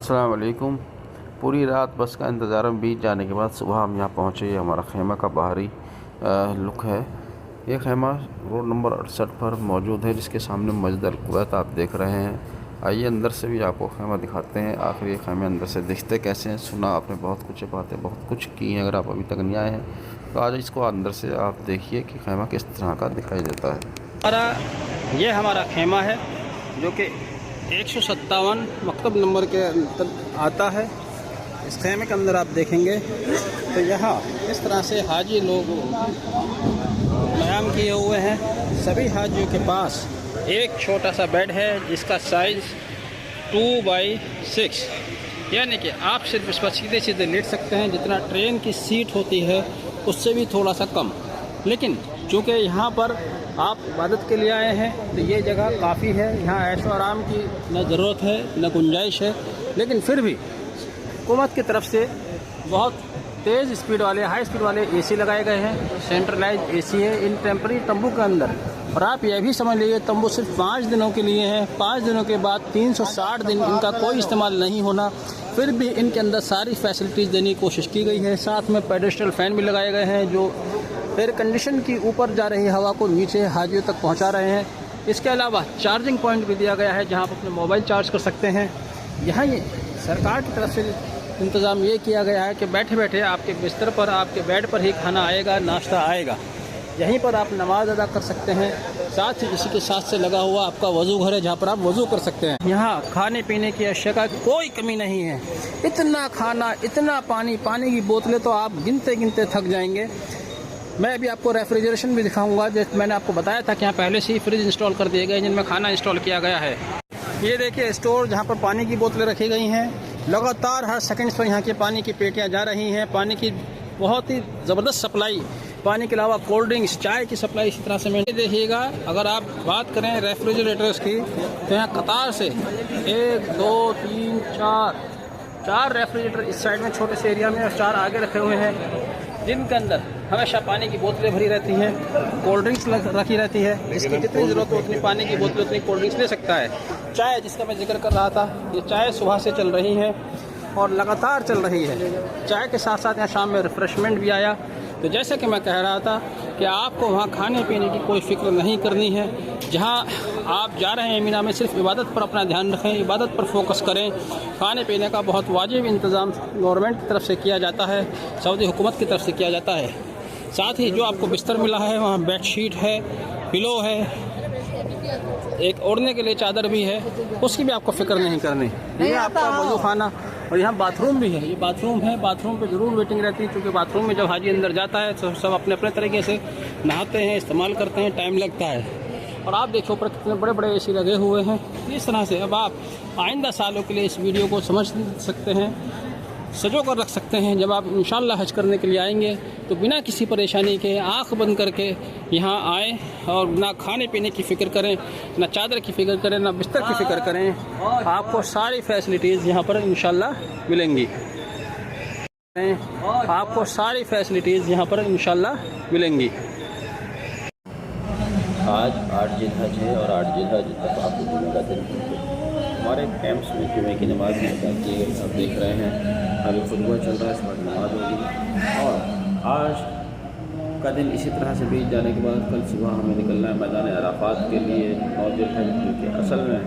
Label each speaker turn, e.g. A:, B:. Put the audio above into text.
A: अस्सलाम वालेकुम। पूरी रात बस का इंतज़ार में बीत जाने के बाद सुबह हम यहाँ पहुँचे। ये हमारा खेमा का बाहरी लुक है। ये खेमा रोड नंबर 68 पर मौजूद है, जिसके सामने मस्जिद अल कुवैत आप देख रहे हैं। आइए अंदर से भी आपको खेमा दिखाते हैं। आखिर ये खेमे अंदर से दिखते कैसे हैं। सुना आपने बहुत कुछ बातें बहुत कुछ की हैं। अगर आप अभी तक नहीं आए हैं तो आज इसको अंदर से आप देखिए कि खेमा किस तरह का दिखाई देता है।
B: ये हमारा खेमा है जो कि 157 मकतब नंबर के अंदर आता है। इस खेमे के अंदर आप देखेंगे तो यहाँ इस तरह से हाजी लोग क़याम किए हुए हैं। सभी हाजियों के पास एक छोटा सा बेड है जिसका साइज़ 2x6, यानी कि आप सिर्फ इस पर सीधे सीधे लेट सकते हैं। जितना ट्रेन की सीट होती है उससे भी थोड़ा सा कम। लेकिन चूँकि यहाँ पर आप इबादत के लिए आए हैं तो ये जगह काफ़ी है। यहाँ ऐशो आराम की न ज़रूरत है न गुंजाइश है, लेकिन फिर भी हुकूमत की तरफ से बहुत तेज़ स्पीड वाले हाई स्पीड वाले एसी लगाए गए हैं। सेंट्रलाइज एसी है इन टेम्पररी तंबू के अंदर। और आप यह भी समझ लीजिए तंबू सिर्फ 5 दिनों के लिए है। 5 दिनों के बाद 360 दिन इनका कोई इस्तेमाल नहीं होना। फिर भी इनके अंदर सारी फैसिलिटीज़ देने की कोशिश की गई है। साथ में पेडेस्ट्रियल फ़ैन भी लगाए गए हैं जो एयर कंडीशन की ऊपर जा रही हवा को नीचे हाजियों तक पहुंचा रहे हैं। इसके अलावा चार्जिंग पॉइंट भी दिया गया है जहां आप अपने मोबाइल चार्ज कर सकते हैं। यहाँ ये सरकार की तरफ से इंतज़ाम ये किया गया है कि बैठे बैठे आपके बिस्तर पर आपके बेड पर ही खाना आएगा, नाश्ता आएगा। यहीं पर आप नमाज अदा कर सकते हैं। साथ ही इसी के साथ से लगा हुआ आपका वज़ू घर है जहाँ पर आप वज़ू कर सकते हैं। यहाँ खाने पीने की अशिया का कोई कमी नहीं है। इतना खाना, इतना पानी, पानी की बोतलें तो आप गिनते गिनते थक जाएंगे। मैं अभी आपको रेफ्रिजरेशन भी दिखाऊंगा। जैसे मैंने आपको बताया था कि यहाँ पहले से ही फ्रिज इंस्टॉल कर दिए गए जिनमें खाना इंस्टॉल किया गया है। ये देखिए स्टोर जहाँ पर पानी की बोतलें रखी गई हैं। लगातार हर सेकंड्स पर यहाँ की पानी की पेटियाँ जा रही हैं। पानी की बहुत ही ज़बरदस्त सप्लाई। पानी के अलावा कोल्ड ड्रिंक्स, चाय की सप्लाई इसी तरह से मैं देखिएगा। अगर आप बात करें रेफ्रिजरेटर्स की तो यहाँ कतार से 1 2 3 4 रेफ्रिजरेटर इस साइड में छोटे से एरिया में और 4 आगे रखे हुए हैं, जिनके अंदर हमेशा पानी की बोतलें भरी रहती हैं, कोल्ड ड्रिंक्स रखी रहती है। जिसकी जितनी ज़रूरत हो उतनी पानी की बोतलें उतनी कोल्ड ड्रिंक्स ले सकता है। चाय जिसका मैं जिक्र कर रहा था, ये चाय सुबह से चल रही है और लगातार चल रही है। चाय के साथ साथ यहाँ शाम में रिफ़्रेशमेंट भी आया। तो जैसे कि मैं कह रहा था कि आपको वहाँ खाने पीने की कोई फ़िक्र नहीं करनी है। जहाँ आप जा रहे हैं मीना में, सिर्फ इबादत पर अपना ध्यान रखें, इबादत पर फोकस करें। खाने पीने का बहुत वाजिब इंतज़ाम गवर्नमेंट की तरफ से किया जाता है, सऊदी हुकूमत की तरफ से किया जाता है। साथ ही जो आपको बिस्तर मिला है वहाँ बेडशीट है, पिलो है, एक ओढ़ने के लिए चादर भी है, उसकी भी आपको फ़िक्र नहीं करनी। ये आपका वज़ू खाना और यहाँ बाथरूम भी है। ये बाथरूम है, बाथरूम पे ज़रूर वेटिंग रहती है क्योंकि बाथरूम में जब हाजी अंदर जाता है तो सब अपने अपने तरीके से नहाते हैं, इस्तेमाल करते हैं, टाइम लगता है। और आप देखो ऊपर कितने बड़े बड़े एसी लगे हुए हैं। इस तरह से अब आप आइंदा सालों के लिए इस वीडियो को समझ सकते हैं, सजो कर रख सकते हैं। जब आप इंशाल्लाह हज करने के लिए आएंगे तो बिना किसी परेशानी के आँख बंद करके यहाँ आएँ और ना खाने पीने की फ़िक्र करें, ना चादर की फ़िक्र करें, ना बिस्तर की फ़िक्र करें। आपको सारी फैसिलिटीज़ यहाँ पर इंशाल्लाह मिलेंगी। आपको सारी फैसिलिटीज़ यहाँ पर इंशाल्लाह मिलेंगी।
C: आज 8 जिलहज है और 8 जिलहज तक आपको जुमे का दिन हमारे कैंप्स में जुमे की नमाज़ में अदा की गई। आप देख रहे हैं अभी खुतबा चल रहा है, इस वक्त नमाज होगी। और आज का दिन इसी तरह से बीत जाने के बाद कल सुबह हमें निकलना है मैदान अराफात के लिए। 9 जिलहज जो कि असल में